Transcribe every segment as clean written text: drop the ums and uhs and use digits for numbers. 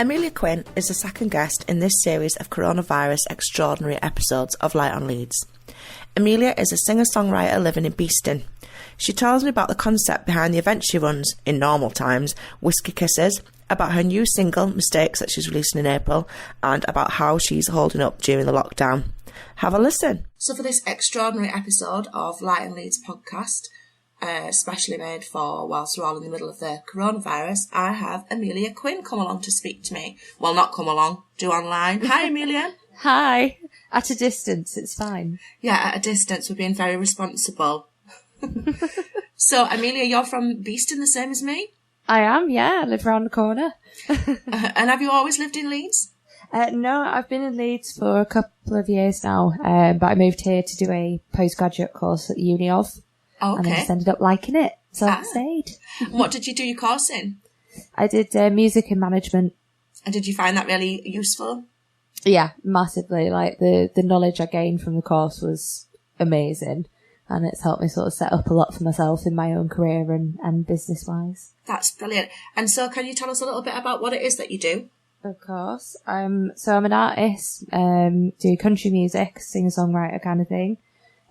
Emilia Quinn is the second guest in this series of coronavirus extraordinary episodes of Light on Leeds. Emilia is a singer-songwriter living in Beeston. She tells me about the concept behind the event she runs, in normal times, Whiskey Kisses, about her new single, Mistakes, that she's releasing in April, and about how she's holding up during the lockdown. Have a listen. So for this extraordinary episode of Light on Leeds podcast, specially made for whilst we're all in the middle of the coronavirus, I have Emilia Quinn come along to speak to me. Well, not come along, do online. Hi, Emilia. Hi. At a distance, it's fine. Yeah, at a distance, we're being very responsible. So, Emilia, you're from Beeston, the same as me? I am, yeah. I live around the corner. And have you always lived in Leeds? No, I've been in Leeds for a couple of years now, but I moved here to do a postgraduate course at the uni of. Oh, okay. And I just ended up liking it, so I stayed. What did you do your course in? I did music and management. And did you find that really useful? Yeah, massively. Like, the knowledge I gained from the course was amazing. And it's helped me sort of set up a lot for myself in my own career and business-wise. That's brilliant. And so can you tell us a little bit about what it is that you do? Of course. So I'm an artist, do country music, singer-songwriter kind of thing.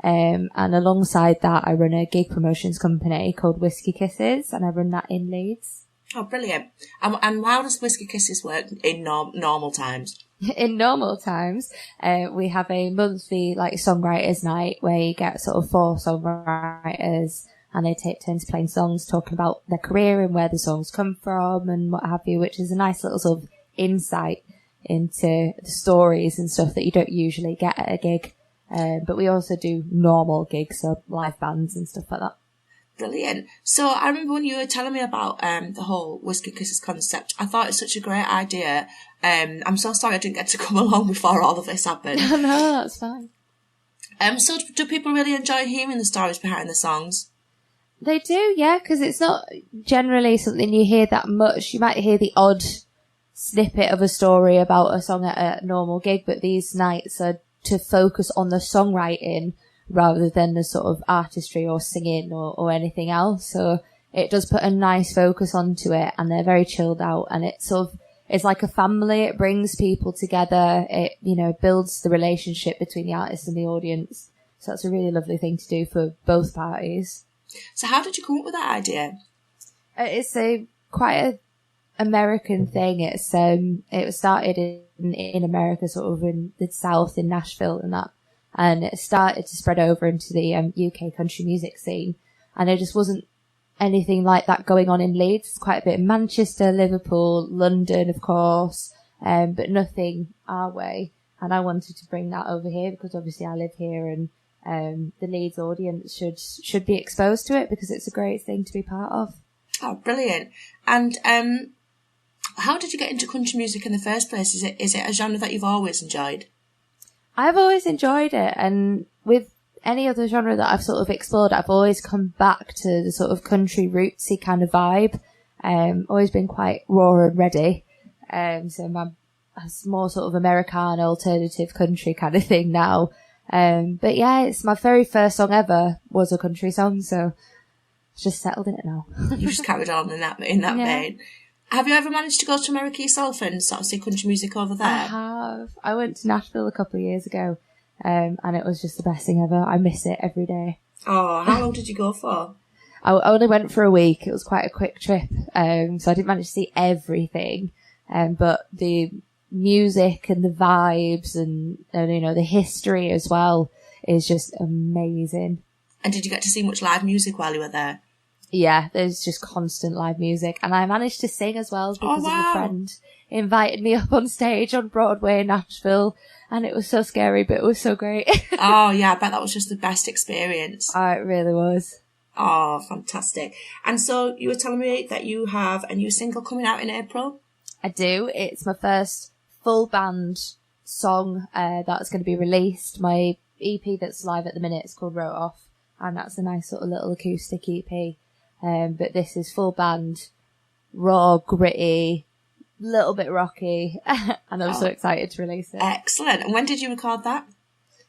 And alongside that, I run a gig promotions company called Whiskey Kisses, and I run that in Leeds. Oh, brilliant. And how does Whiskey Kisses work in normal times? In normal times, we have a monthly songwriters night where you get sort of 4 songwriters and they take turns playing songs, talking about their career and where the songs come from and what have you, which is a nice little sort of insight into the stories and stuff that you don't usually get at a gig. But we also do normal gigs, so live bands and stuff like that. Brilliant. So I remember when you were telling me about the whole Whiskey Kisses concept, I thought it's such a great idea. I'm so sorry I didn't get to come along before all of this happened. No, that's fine. So do people really enjoy hearing the stories behind the songs? They do, yeah, because it's not generally something you hear that much. You might hear the odd snippet of a story about a song at a normal gig, but these nights are to focus on the songwriting rather than the sort of artistry or singing or anything else. So it does put a nice focus onto it, and they're very chilled out, and it's like a family. It brings people together. It, builds the relationship between the artist and the audience. So that's a really lovely thing to do for both parties. So how did you come up with that idea? It's quite a American thing. It was started in America, sort of in the South, in Nashville and that. And it started to spread over into the UK country music scene. And there just wasn't anything like that going on in Leeds. Quite a bit in Manchester, Liverpool, London, of course, but nothing our way. And I wanted to bring that over here because obviously I live here, and the Leeds audience should be exposed to it because it's a great thing to be part of. Oh, brilliant. And how did you get into country music in the first place? Is it a genre that you've always enjoyed? I've always enjoyed it, and with any other genre that I've sort of explored, I've always come back to the sort of country rootsy kind of vibe. Always been quite raw and ready. So it's more sort of Americana, alternative country kind of thing now. But yeah, it's my very first song ever was a country song, so I've just settled in it now. You've just carried on in that vein. Have you ever managed to go to America yourself and sort of see country music over there? I have. I went to Nashville a couple of years ago, and it was just the best thing ever. I miss it every day. Oh, how long did you go for? I only went for a week. It was quite a quick trip, so I didn't manage to see everything. But the music and the vibes and the history as well is just amazing. And did you get to see much live music while you were there? Yeah, there's just constant live music. And I managed to sing as well because of a friend invited me up on stage on Broadway in Nashville. And it was so scary, but it was so great. Oh, yeah, I bet that was just the best experience. Oh, it really was. Oh, fantastic. And so you were telling me that you have a new single coming out in April? I do. It's my first full band song that's going to be released. My EP that's live at the minute is called Wrote Off. And that's a nice sort of little acoustic EP. But this is full band, raw, gritty, little bit rocky, and I'm so excited to release it. Excellent. And when did you record that?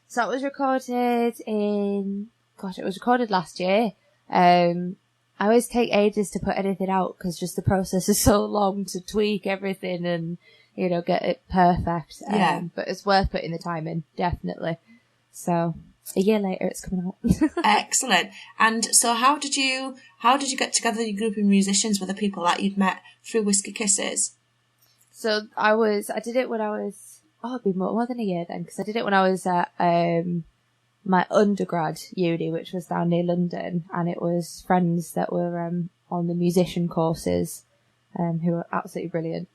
So it was recorded it was recorded last year. And I always take ages to put anything out because just the process is so long to tweak everything and, you know, get it perfect. Yeah. But it's worth putting the time in, definitely. So a year later, it's coming out. Excellent. And so how did you get together your group of musicians with the people that you'd met through Whiskey Kisses? So I did it when I was, it'd be more than a year then, because I did it when I was at my undergrad uni, which was down near London, and it was friends that were on the musician courses who were absolutely brilliant.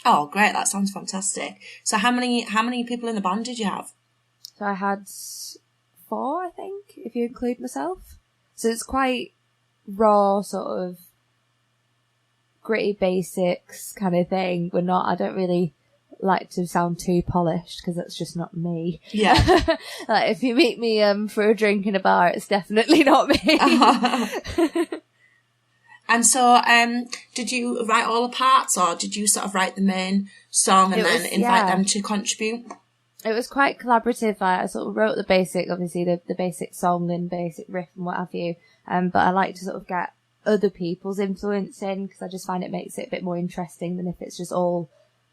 Oh, great. That sounds fantastic. So how many people in the band did you have? So I had 4, I think, if you include myself. So it's quite raw, sort of gritty basics kind of thing. I don't really like to sound too polished because that's just not me. Yeah. Like if you meet me for a drink in a bar, it's definitely not me. And so, did you write all the parts, or did you sort of write the main song and invite them to contribute? It was quite collaborative. I sort of wrote the basic, obviously the basic song and basic riff and what have you. But I like to sort of get other people's influence in because I just find it makes it a bit more interesting than if it's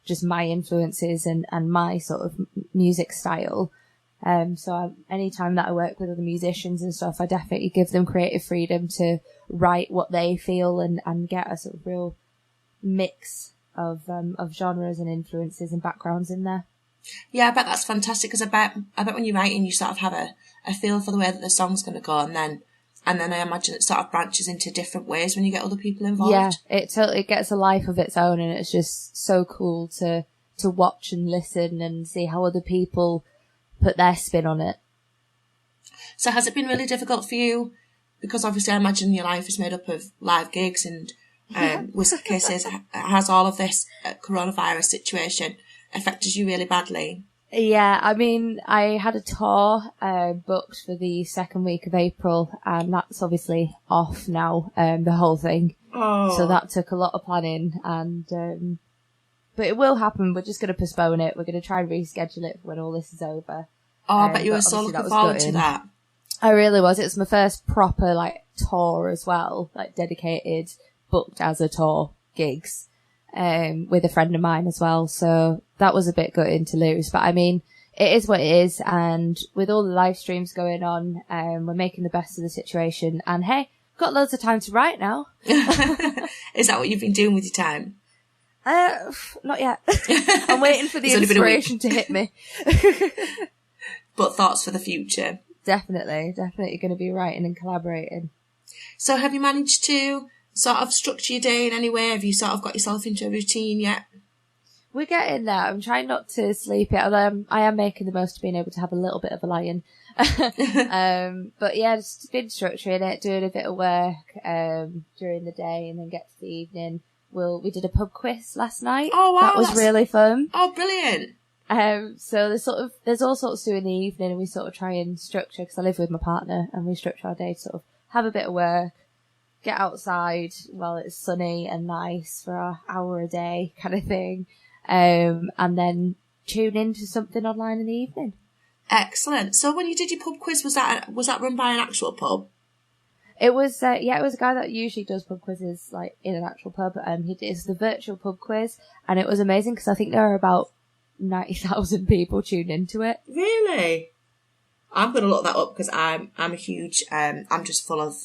just my influences and my sort of music style. So anytime that I work with other musicians and stuff, I definitely give them creative freedom to write what they feel and get a sort of real mix of genres and influences and backgrounds in there. Yeah, I bet that's fantastic because I bet when you're writing, you sort of have a feel for the way that the song's going to go, and then I imagine it sort of branches into different ways when you get other people involved. Yeah, it totally gets a life of its own, and it's just so cool to watch and listen and see how other people put their spin on it. So has it been really difficult for you? Because obviously I imagine your life is made up of live gigs and Whiskey Kisses. Has all of this coronavirus situation affected you really badly? Yeah, I mean, I had a tour booked for the second week of April, and that's obviously off now, the whole thing. Oh. So that took a lot of planning, and but it will happen. We're just going to postpone it. We're going to try and reschedule it when all this is over. Oh, I bet you were so looking forward to that. I really was. It was my first proper, tour as well, dedicated, booked as a tour gigs, with a friend of mine as well. So that was a bit gutting to lose. But I mean, it is what it is. And with all the live streams going on, we're making the best of the situation. And hey, got loads of time to write now. Is that what you've been doing with your time? Not yet. I'm waiting for the inspiration to hit me. But thoughts for the future? Definitely going to be writing and collaborating. So have you managed to sort of structure your day in any way? Have you sort of got yourself into a routine yet? We're getting there. I'm trying not to sleep yet, although I am making the most of being able to have a little bit of a lie-in. But yeah, just been structuring it, doing a bit of work during the day, and then get to the evening. We did a pub quiz last night. Oh wow, that was really fun. Oh, brilliant! So there's all sorts to do in the evening, and we sort of try and structure, because I live with my partner, and we structure our day to sort of have a bit of work, get outside while it's sunny and nice for an hour a day kind of thing, and then tune into something online in the evening. Excellent. So when you did your pub quiz, was that run by an actual pub? It was, it was a guy that usually does pub quizzes in an actual pub. He did the virtual pub quiz, and it was amazing because I think there are about 90,000 people tuned into it. Really? I'm going to look that up because I'm a huge, I'm just full of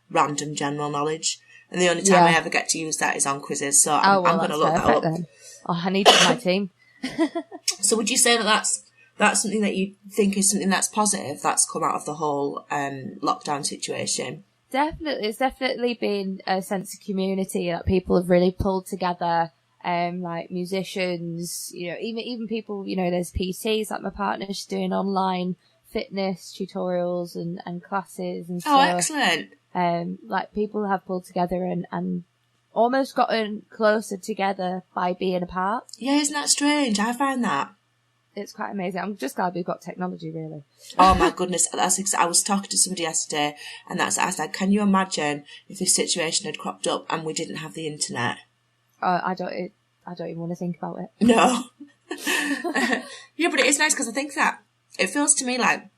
random general knowledge. And the only time I ever get to use that is on quizzes. So I'm going to look that up. Then. Oh, I need it for my team. So would you say that that's something that you think is something that's positive that's come out of the whole lockdown situation? Definitely. It's definitely been a sense of community that people have really pulled together. Musicians, even people, there's PTs, my partner, she's doing online fitness tutorials and classes and stuff. Oh, excellent. People have pulled together and almost gotten closer together by being apart. Yeah, isn't that strange? I find that. It's quite amazing. I'm just glad we've got technology, really. Oh my goodness, I was talking to somebody yesterday, and I said, can you imagine if this situation had cropped up and we didn't have the internet? I don't even want to think about it. No. Yeah, but it is nice because I think that it feels to me like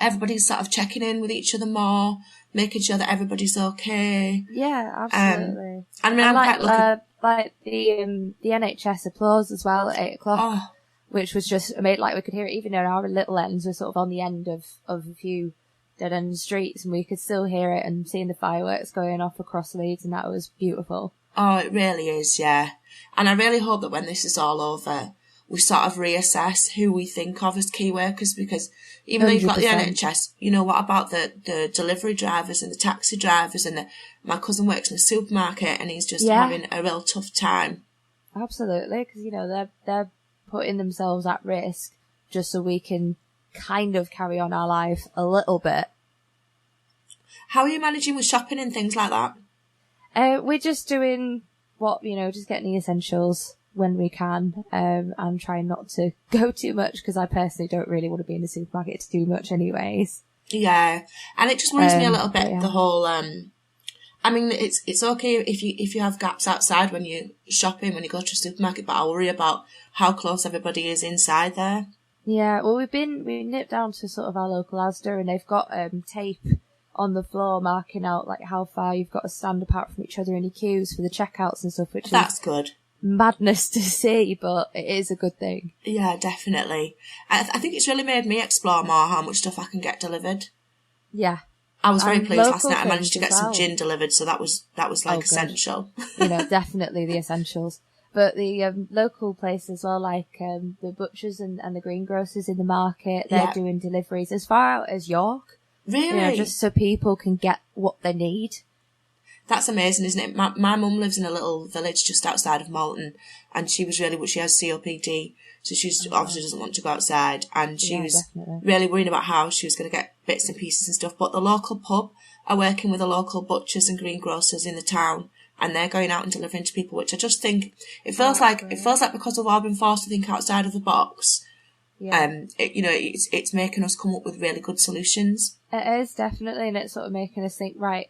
everybody's sort of checking in with each other more, making sure that everybody's okay. Yeah, absolutely. I mean, I'm quite lucky. Like the NHS applause as well at 8:00, which was just amazing. Like we could hear it even in our little ends. We're sort of on the end of a few dead-end streets, and we could still hear it and seeing the fireworks going off across Leeds, and that was beautiful. Oh, it really is, yeah. And I really hope that when this is all over, we sort of reassess who we think of as key workers, because even though you've got the 100%. NHS, you know, what about the delivery drivers and the taxi drivers my cousin works in a supermarket and he's just having a real tough time. Absolutely, because, you know, they're putting themselves at risk just so we can kind of carry on our life a little bit. How are you managing with shopping and things like that? We're just doing just getting the essentials when we can, and trying not to go too much, because I personally don't really want to be in the supermarket too much anyways. Yeah, and it just worries me a little bit, yeah. the whole, I mean, it's okay if you have gaps outside when you're shopping, when you go to a supermarket, but I worry about how close everybody is inside there. Yeah, well, we nipped down to sort of our local Asda, and they've got tape on the floor marking out like how far you've got to stand apart from each other in your queues for the checkouts and stuff, which that's good. Madness to see, but it is a good thing. Yeah, definitely. I think it's really made me explore more how much stuff I can get delivered. Yeah. I was very pleased last night. I managed to get some gin delivered, so that was like essential. You know, definitely the essentials. But the local places as well, like the butchers and the greengrocers in the market, they're doing deliveries as far out as York. Really? You know, just so people can get what they need. That's amazing, isn't it? My mum lives in a little village just outside of Malton, and she has COPD, so she obviously doesn't want to go outside, and she was really worrying about how she was going to get bits and pieces and stuff. But the local pub are working with the local butchers and greengrocers in the town, and they're going out and delivering to people, which I just think it feels like because we've all been forced to think outside of the box. Yeah. It's making us come up with really good solutions. It is, definitely, and it's sort of making us think, right,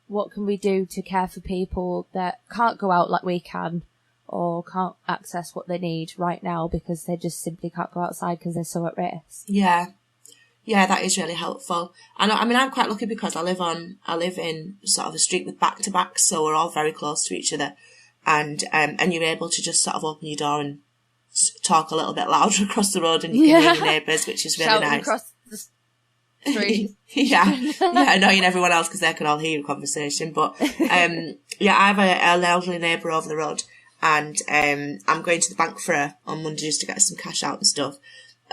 what can we do to care for people that can't go out like we can, or can't access what they need right now because they just simply can't go outside because they're so at risk? Yeah, that is really helpful. And I mean, I'm quite lucky because I live in sort of a street with back-to-backs, so we're all very close to each other, and you're able to just sort of open your door and talk a little bit louder across the road, and you can hear your neighbours, which is really nice. Across the street. yeah, annoying everyone else because they can all hear your conversation. But I have an elderly neighbour over the road, and I'm going to the bank for her on Monday just to get some cash out and stuff.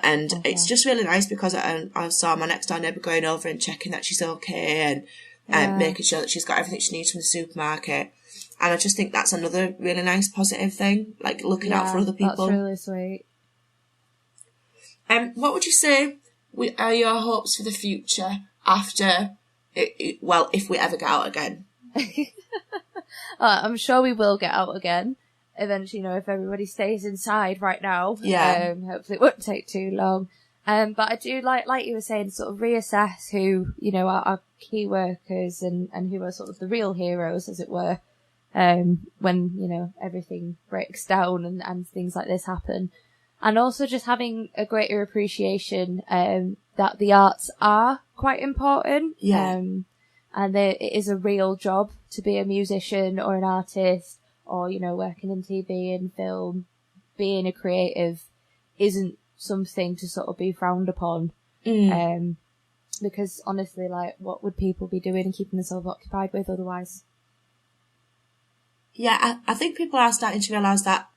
And it's just really nice because I saw my next door neighbour going over and checking that she's okay, and making sure that she's got everything she needs from the supermarket. And I just think that's another really nice positive thing, like looking out for other people. That's really sweet. What would you say are your hopes for the future after, if we ever get out again? I'm sure we will get out again eventually, if everybody stays inside right now. Yeah. Hopefully it won't take too long. But I do like you were saying, sort of reassess who, are key workers and who are sort of the real heroes, as it were. When, everything breaks down and things like this happen. And also just having a greater appreciation, that the arts are quite important. Yeah. And it is a real job to be a musician or an artist or, working in TV and film. Being a creative isn't something to sort of be frowned upon. Because honestly, like, what would people be doing and keeping themselves occupied with otherwise? Yeah, I think people are starting to realise that.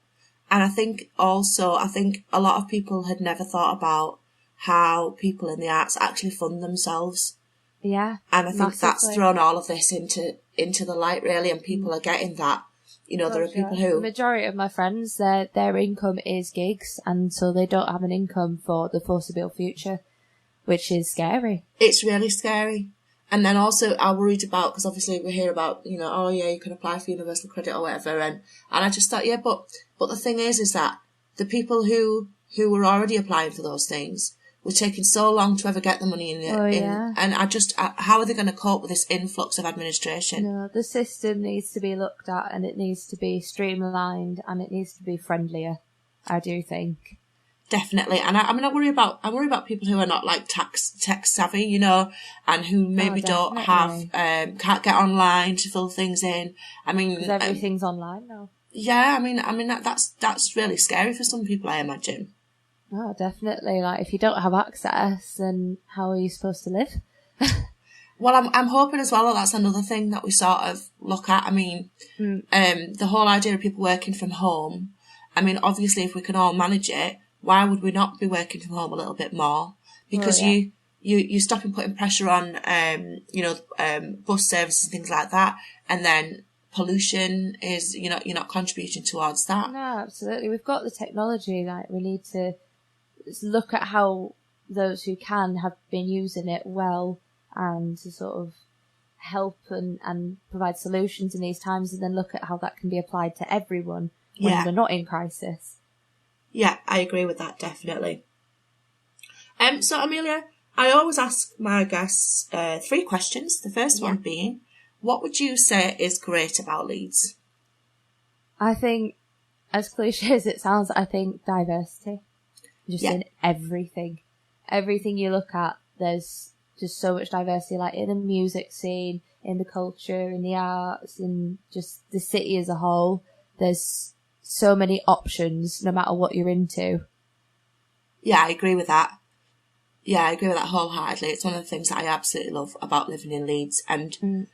And I think a lot of people had never thought about how people in the arts actually fund themselves. Yeah. And I think that's thrown all of this into the light, really, and people are getting that. There are people who... The majority of my friends, their income is gigs, and so they don't have an income for the foreseeable future, which is scary. It's really scary. And then also I worried about, because obviously we hear about, you can apply for universal credit or whatever. And I just thought, but the thing is that the people who were already applying for those things were taking so long to ever get the money in. And how are they going to cope with this influx of administration? No, the system needs to be looked at, and it needs to be streamlined, and it needs to be friendlier, I do think. Definitely. And I mean, I worry about people who are not like tech savvy, you know, and who maybe don't have, can't get online to fill things in. I mean, because everything's online now. Yeah. I mean, that's really scary for some people, I imagine. Oh, definitely. Like, if you don't have access, then how are you supposed to live? Well, I'm hoping as well that that's another thing that we sort of look at. I mean, the whole idea of people working from home. I mean, obviously, if we can all manage it, why would we not be working from home a little bit more? Because you stop and putting pressure on, bus services and things like that, and then pollution is, you're not contributing towards that. No, absolutely. We've got the technology. Like, we need to look at how those who can have been using it well, and to sort of help and provide solutions in these times, and then look at how that can be applied to everyone when we're not in crisis. Yeah, I agree with that, definitely. So Amelia, I always ask my guests 3 questions. The first one being, what would you say is great about Leeds? I think, as cliche as it sounds, I think diversity. Just in everything. Everything you look at, there's just so much diversity, like in the music scene, in the culture, in the arts, in just the city as a whole. There's so many options, no matter what you're into. Yeah, I agree with that. Yeah, I agree with that wholeheartedly. It's one of the things that I absolutely love about living in Leeds. And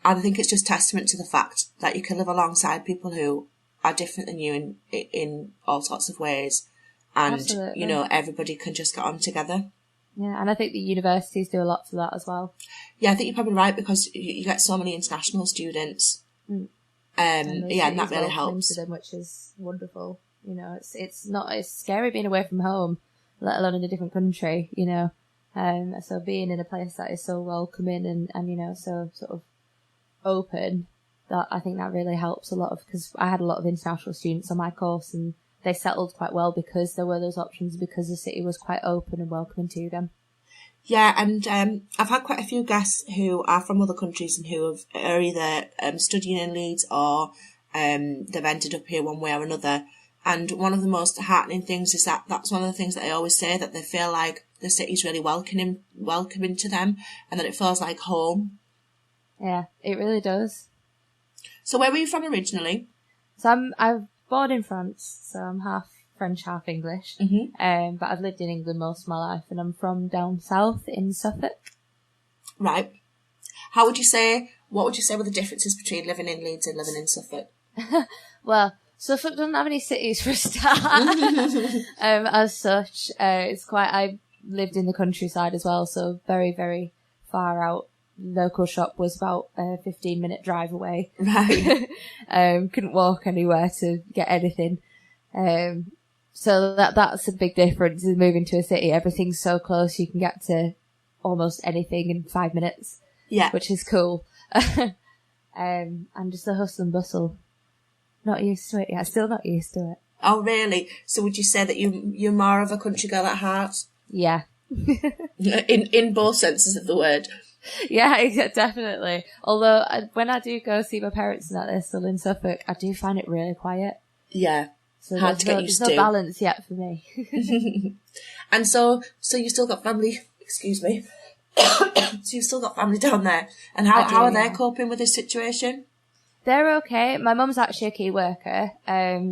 I think it's just testament to the fact that you can live alongside people who are different than you in all sorts of ways. And, Absolutely. Everybody can just get on together. Yeah, and I think the universities do a lot for that as well. Yeah, I think you're probably right, because you get so many international students. And that really helps. To them, which is wonderful. It's scary being away from home, let alone in a different country, So being in a place that is so welcoming and so sort of open, that I think that really helps a lot, because I had a lot of international students on my course, and they settled quite well because there were those options, because the city was quite open and welcoming to them. Yeah, and I've had quite a few guests who are from other countries and who are either studying in Leeds or they've ended up here one way or another. And one of the most heartening things is that's one of the things that I always say, that they feel like the city's really welcoming to them, and that it feels like home. Yeah, it really does. So where were you from originally? So I'm born in France, so I'm half French, half English. But I've lived in England most of my life, and I'm from down south in Suffolk. Right. What would you say were the differences between living in Leeds and living in Suffolk? Well, Suffolk doesn't have any cities for a start, as such. I lived in the countryside as well, so very, very far out. Local shop was about a 15-minute drive away. Right. Couldn't walk anywhere to get anything. So that's a big difference in moving to a city. Everything's so close, you can get to almost anything in 5 minutes. Yeah. Which is cool. And just the hustle and bustle. Not used to it yet. Still not used to it. Oh, really? So would you say that you're more of a country girl at heart? Yeah. in both senses of the word. Yeah, definitely. Although when I do go see my parents and that they're still in Suffolk, I do find it really quiet. Yeah. So hard to get used to. There's no balance yet for me. And so you still got family, excuse me. So you've still got family down there. And how are they coping with this situation? They're okay. My mum's actually a key worker.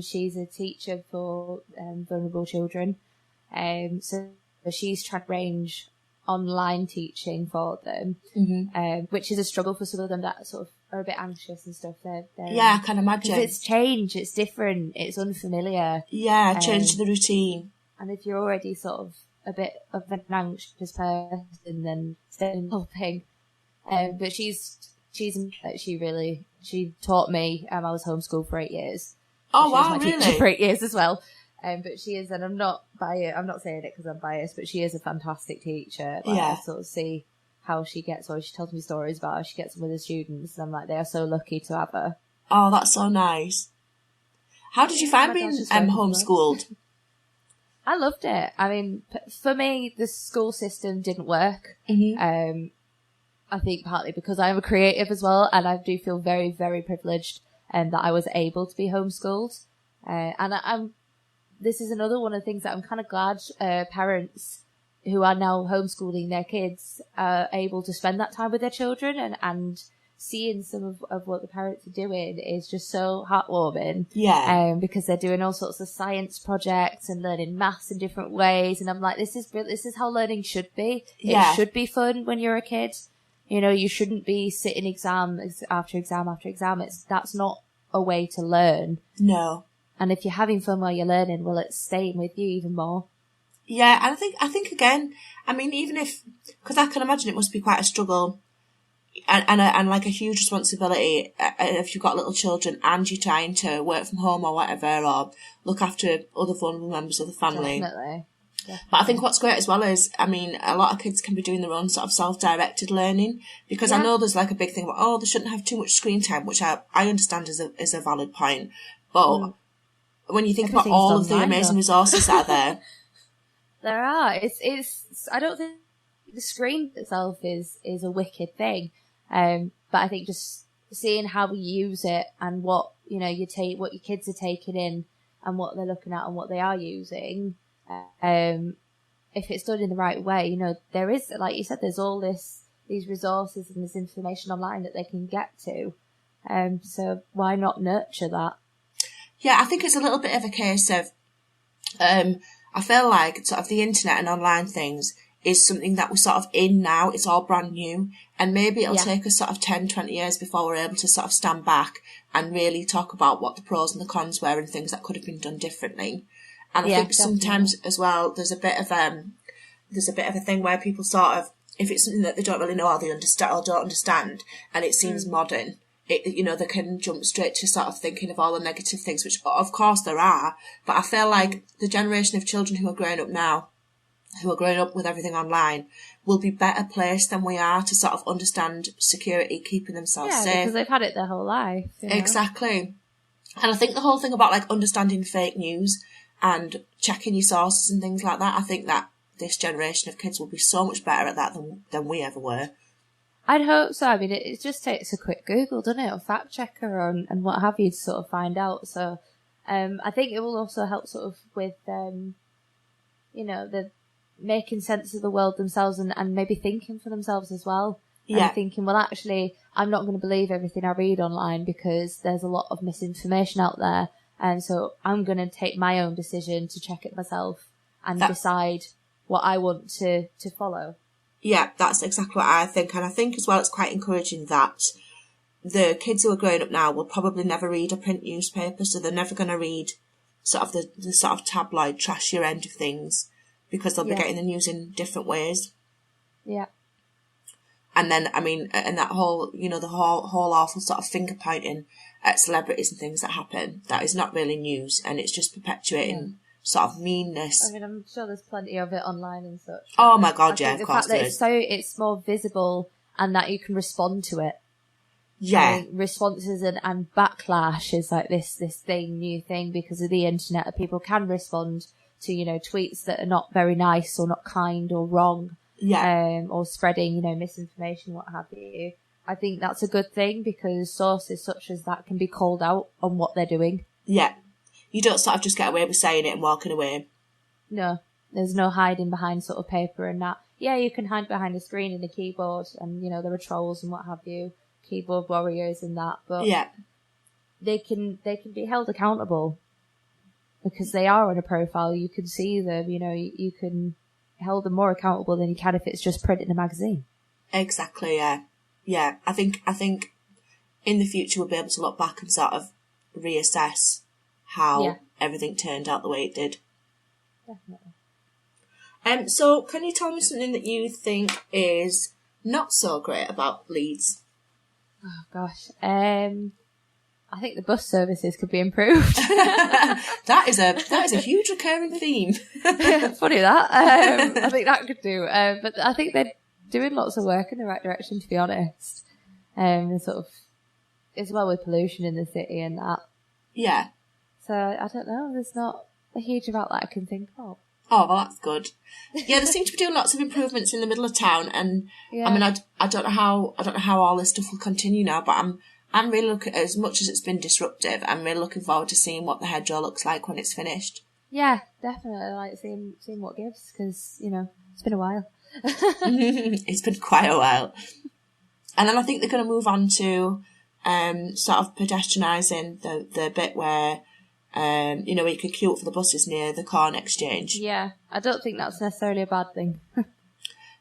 She's a teacher for vulnerable children. So she's trying to arrange online teaching for them, which is a struggle for some of them that sort of are a bit anxious and stuff. I can imagine. 'Cause it's change, it's different, it's unfamiliar. Yeah, change the routine. And if you're already sort of a bit of an anxious person, then staying the whole thing. But she taught me. I was homeschooled for 8 years. Oh, she wow, was my really? teacher for 8 years as well. But she is, and I'm not biased. I'm not saying it because I'm biased, but she is a fantastic teacher. I sort of see how she gets, or she tells me stories about how she gets on with the students, and I'm like, they are so lucky to have her. Oh, that's so nice. How did you find being homeschooled? I loved it. I mean, for me, the school system didn't work. I think partly because I'm a creative as well, and I do feel very, very privileged that I was able to be homeschooled. And I'm this is another one of the things that I'm kind of glad parents who are now homeschooling their kids are able to spend that time with their children, and seeing some of what the parents are doing is just so heartwarming. Yeah. Because they're doing all sorts of science projects and learning maths in different ways. And I'm like, this is how learning should be. Yeah. It should be fun when you're a kid. You know, you shouldn't be sitting exam after exam after exam. That's not a way to learn. No. And if you're having fun while you're learning, well, it's staying with you even more. Yeah, and I think again, I mean, even if, because I can imagine it must be quite a struggle and like a huge responsibility if you've got little children and you're trying to work from home or whatever, or look after other vulnerable members of the family. Definitely. But I think what's great as well is, I mean, a lot of kids can be doing their own sort of self-directed learning, because I know there's like a big thing about, they shouldn't have too much screen time, which I understand is a valid point. But when you think about all of the amazing resources that are there. There are. It's I don't think the screen itself is a wicked thing. But I think just seeing how we use it and what, you know, what your kids are taking in and what they're looking at and what they are using, if it's done in the right way, you know, there is, like you said, there's all these resources and this information online that they can get to. So why not nurture that? Yeah, I think it's a little bit of a case of, I feel like sort of the internet and online things is something that we're sort of in now. It's all brand new, and maybe it'll take us sort of 10, 20 years before we're able to sort of stand back and really talk about what the pros and the cons were and things that could have been done differently. And I think sometimes as well, there's a bit of a thing where people sort of, if it's something that they don't really know or they understand or don't understand, and it seems modern, you know, they can jump straight to sort of thinking of all the negative things, which of course there are. But I feel like the generation of children who are growing up now, who are growing up with everything online, will be better placed than we are to sort of understand security, keeping themselves safe. Yeah, because they've had it their whole life. You know? Exactly. And I think the whole thing about like understanding fake news and checking your sources and things like that, I think that this generation of kids will be so much better at that than we ever were. I'd hope so. I mean, it just takes a quick Google, doesn't it, or fact checker and what have you to sort of find out. So I think it will also help sort of with, you know, the making sense of the world themselves and maybe thinking for themselves as well. Yeah. And thinking, well, actually, I'm not going to believe everything I read online because there's a lot of misinformation out there. And so I'm going to take my own decision to check it myself and decide what I want to follow. Yeah, that's exactly what I think. And I think as well it's quite encouraging that the kids who are growing up now will probably never read a print newspaper, so they're never going to read sort of the sort of tabloid, trashier end of things, because they'll be getting the news in different ways. Yeah. And then, I mean, and that whole, you know, the whole awful sort of finger pointing at celebrities and things that happen, that is not really news, and it's just perpetuating sort of meanness. I mean, I'm sure there's plenty of it online and such. Oh my God, yeah, of course there is. The fact that it's more visible and that you can respond to it. Yeah. I mean, responses and backlash is like this new thing because of the internet, that people can respond to, you know, tweets that are not very nice or not kind or wrong. Yeah. Or spreading, you know, misinformation, what have you. I think that's a good thing because sources such as that can be called out on what they're doing. Yeah. You don't sort of just get away with saying it and walking away. No, there's no hiding behind sort of paper and that. Yeah, you can hide behind a screen and a keyboard and, you know, there are trolls and what have you, keyboard warriors and that, but they can be held accountable because they are on a profile. You can see them, you know, you can hold them more accountable than you can if it's just printed in a magazine. Exactly, yeah. Yeah, I think in the future we'll be able to look back and sort of reassess how everything turned out the way it did. Definitely. So can you tell me something that you think is not so great about Leeds? Oh gosh. I think the bus services could be improved. That is a huge recurring theme. Yeah, funny that. I think that could do. But I think they're doing lots of work in the right direction, to be honest. Sort of as well with pollution in the city and that. Yeah. So I don't know. There's not a huge amount that I can think of. Oh, well, that's good. Yeah, they seem to be doing lots of improvements in the middle of town, and I mean, I don't know how all this stuff will continue now, but I'm really looking, as much as it's been disruptive, I'm really looking forward to seeing what the hedgerow looks like when it's finished. Yeah, definitely. I like seeing what gives, because, it's been a while. It's been quite a while. And then I think they're going to move on to sort of pedestrianising the bit where, where you can queue up for the buses near the corn exchange. Yeah, I don't think that's necessarily a bad thing.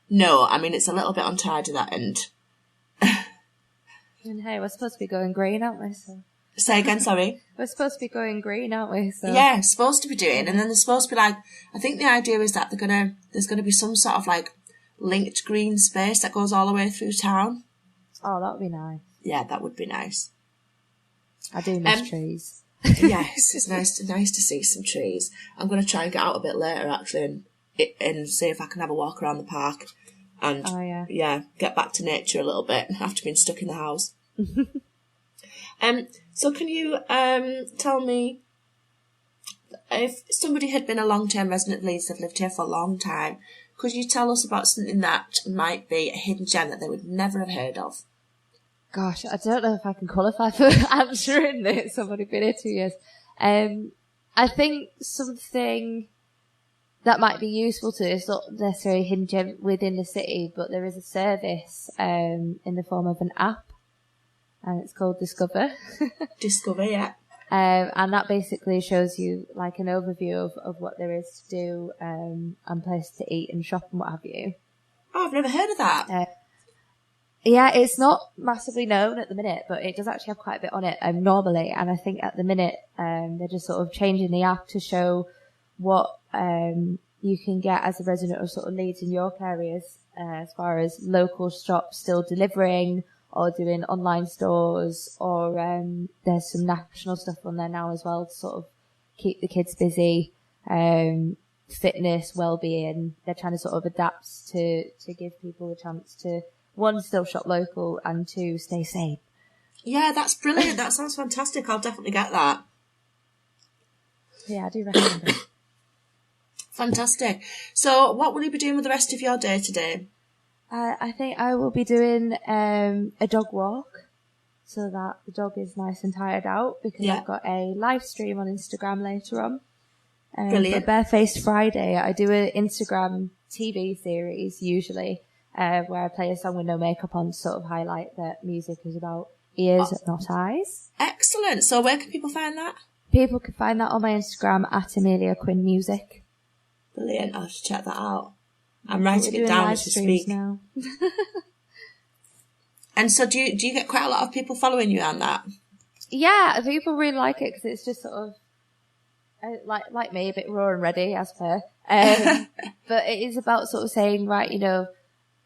No, I mean, it's a little bit untidy, that end. And hey, we're supposed to be going green, aren't we? So. Say again, sorry? We're supposed to be going green, aren't we? So. Yeah, supposed to be doing. And then they're supposed to be like, I think the idea is that there's going to be some sort of like linked green space that goes all the way through town. Oh, that would be nice. Yeah, that would be nice. I do miss trees. Yes, it's nice to see some trees. I'm going to try and get out a bit later, actually, and see if I can have a walk around the park and get back to nature a little bit after being stuck in the house. So can you tell me, if somebody had been a long-term resident of Leeds, they've lived here for a long time, could you tell us about something that might be a hidden gem that they would never have heard of? Gosh, I don't know if I can qualify for answering this. I've only been here 2 years. I think something that might be useful to is not necessarily hidden gem within the city, but there is a service in the form of an app, and it's called Discover. Discover, yeah. And that basically shows you like an overview of what there is to do and places to eat and shop and what have you. Oh, I've never heard of that. Yeah, it's not massively known at the minute, but it does actually have quite a bit on it normally. And I think at the minute they're just sort of changing the app to show what you can get as a resident of sort of Leeds and York areas as far as local shops still delivering or doing online stores, or there's some national stuff on there now as well to sort of keep the kids busy, fitness, well-being. They're trying to sort of adapt to give people a chance to, one, still shop local, and two, stay safe. Yeah, that's brilliant. That sounds fantastic. I'll definitely get that. Yeah, I do recommend it. Fantastic. So what will you be doing with the rest of your day today? I think I will be doing a dog walk so that the dog is nice and tired out, because I've got a live stream on Instagram later on. Brilliant. For Barefaced Friday, I do an Instagram TV series usually where I play a song with no makeup on to sort of highlight that music is about ears, not eyes. Excellent. So where can people find that? People can find that on my Instagram at Emilia Quinn Music. Brilliant. I'll have to check that out. I'm writing it down as we speak. Now. And so do you get quite a lot of people following you on that? Yeah, people really like it because it's just sort of like me, a bit raw and ready as per. But it is about sort of saying, right,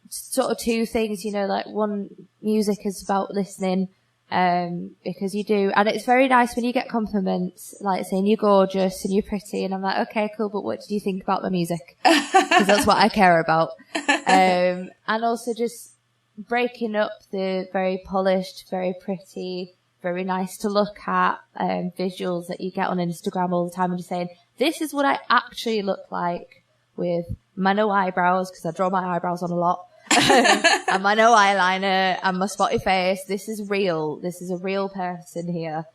sort of two things, like one, music is about listening, because you do, and it's very nice when you get compliments, like saying you're gorgeous and you're pretty, and I'm like, okay, cool, but what did you think about the music? Because that's what I care about. And also just breaking up the very polished, very pretty, very nice to look at visuals that you get on Instagram all the time, and just saying, this is what I actually look like with my no eyebrows, because I draw my eyebrows on a lot. And my no eyeliner and my spotty face. This is real. This is a real person here.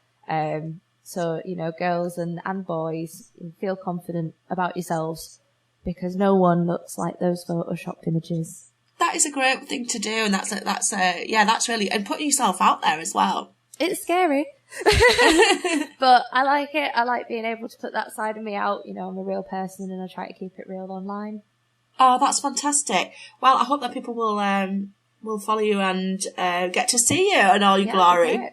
So, girls and boys, feel confident about yourselves, because no one looks like those photoshopped images. That is a great thing to do, and that's really, and putting yourself out there as well. It's scary. But I like it. I like being able to put that side of me out. I'm a real person, and I try to keep it real online. Oh, that's fantastic. Well, I hope that people will follow you and get to see you in all your glory.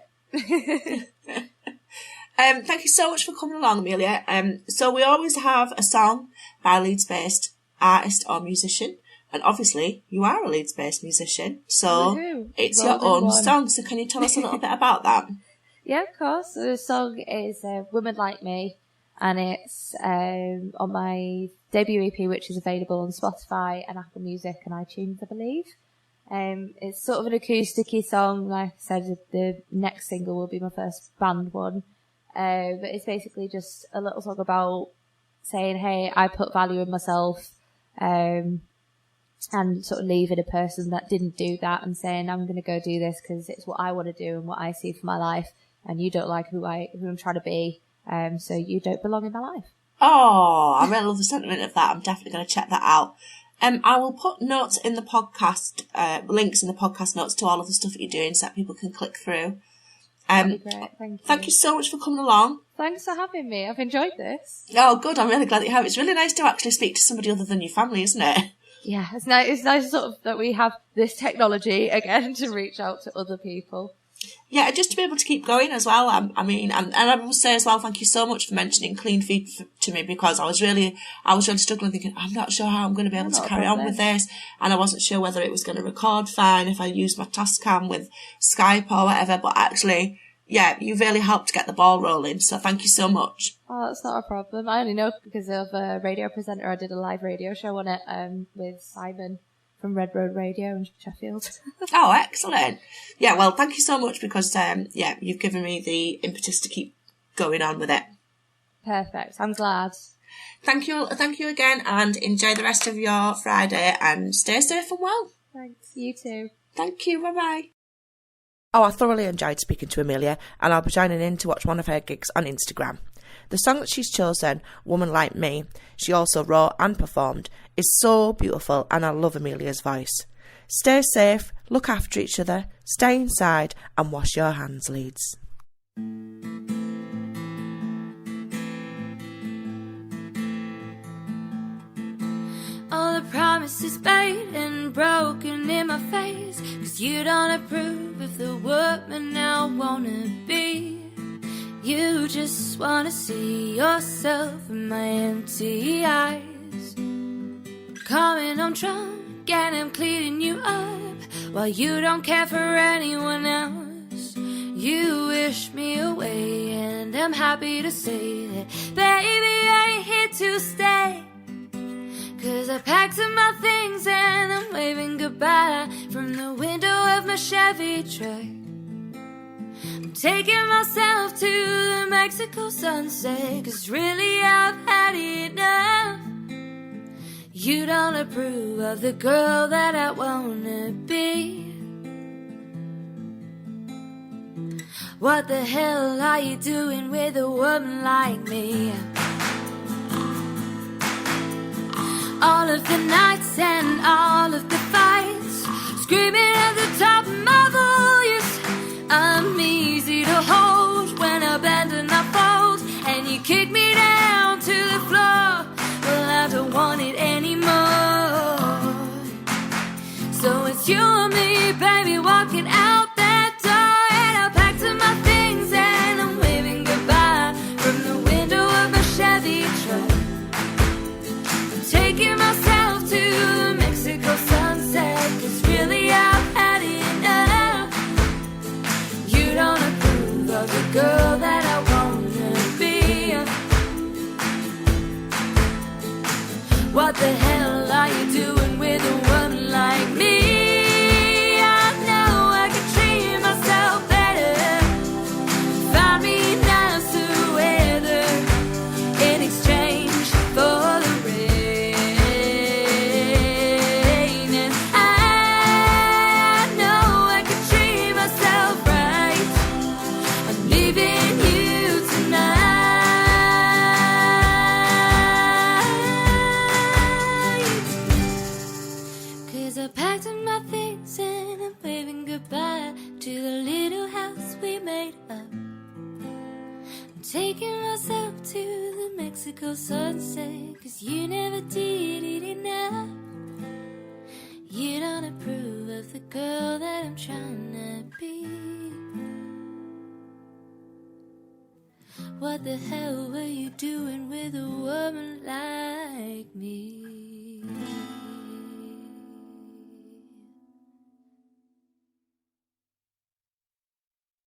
Thank you so much for coming along, Emilia. So we always have a song by a Leeds-based artist or musician, and obviously you are a Leeds-based musician, so it's your own song. So can you tell us a little bit about that? Yeah, of course. So the song is Women Like Me, and it's on my debut EP, which is available on Spotify and Apple Music and iTunes, I believe. It's sort of an acoustic-y song. Like I said, the next single will be my first band one. But it's basically just a little song about saying, hey, I put value in myself, and sort of leaving a person that didn't do that and saying, I'm going to go do this because it's what I want to do and what I see for my life, and you don't like who I'm trying to be, so you don't belong in my life. Oh, I really love the sentiment of that. I'm definitely going to check that out. I will put notes in the podcast, links in the podcast notes to all of the stuff that you're doing so that people can click through. That'd be great. Thank you. Thank you so much for coming along. Thanks for having me. I've enjoyed this. Oh, good. I'm really glad that you have. It's really nice to actually speak to somebody other than your family, isn't it? Yeah, it's nice. It's nice sort of that we have this technology again to reach out to other people. Yeah, just to be able to keep going as well. I mean, and I will say as well, thank you so much for mentioning clean feed to me, because I was really struggling, thinking, I'm not sure how I'm going to be able to carry on with this. And I wasn't sure whether it was going to record fine if I used my Tascam with Skype or whatever. But actually, yeah, you really helped get the ball rolling. So thank you so much. Oh, that's not a problem. I only know because of a radio presenter. I did a live radio show on it with Simon from Red Road Radio in Sheffield. Oh, excellent. Yeah, well, thank you so much, because, you've given me the impetus to keep going on with it. Perfect. I'm glad. Thank you again, and enjoy the rest of your Friday, and stay safe and well. Thanks. You too. Thank you. Bye-bye. Oh, I thoroughly enjoyed speaking to Emilia, and I'll be joining in to watch one of her gigs on Instagram. The song that she's chosen, Woman Like Me, she also wrote and performed, is so beautiful, and I love Emilia's voice. Stay safe, look after each other, stay inside, and wash your hands, Leeds. All the promises made and broken in my face, 'cause you don't approve of the woman I wanna be. You just wanna see yourself in my empty eyes. Coming home drunk and I'm cleaning you up, while you don't care for anyone else. You wish me away and I'm happy to say that, baby, I ain't here to stay. 'Cause I packed up my things and I'm waving goodbye from the window of my Chevy truck. I'm taking myself to the Mexico sunset, 'cause really I've had enough. You don't approve of the girl that I wanna be. What the hell are you doing with a woman like me? All of the nights and all of the fights, screaming at the top of my voice. I'm easy to hold when I bend and I fold, and you kick me down to the floor. Well, I don't want it anymore. So it's you and me, baby, walking out that door. And I packed up my things and I'm waving goodbye from the window of my Chevy truck. Taking myself to the Mexico sunset, 'cause really I've had enough. You don't approve of the girl that I wanna be. What the hell are you doing with a woman like me? I know I could treat myself better, find me nicer weather in exchange for the rain. And I know I could treat myself right. I'm leaving you tonight. 'Cause I packed up my things and I'm waving goodbye to the little house we made up. I'm taking myself to the Mexico sunset, 'cause you never did it enough. You don't approve of the girl that I'm trying to be. What the hell were you doing with a woman like me?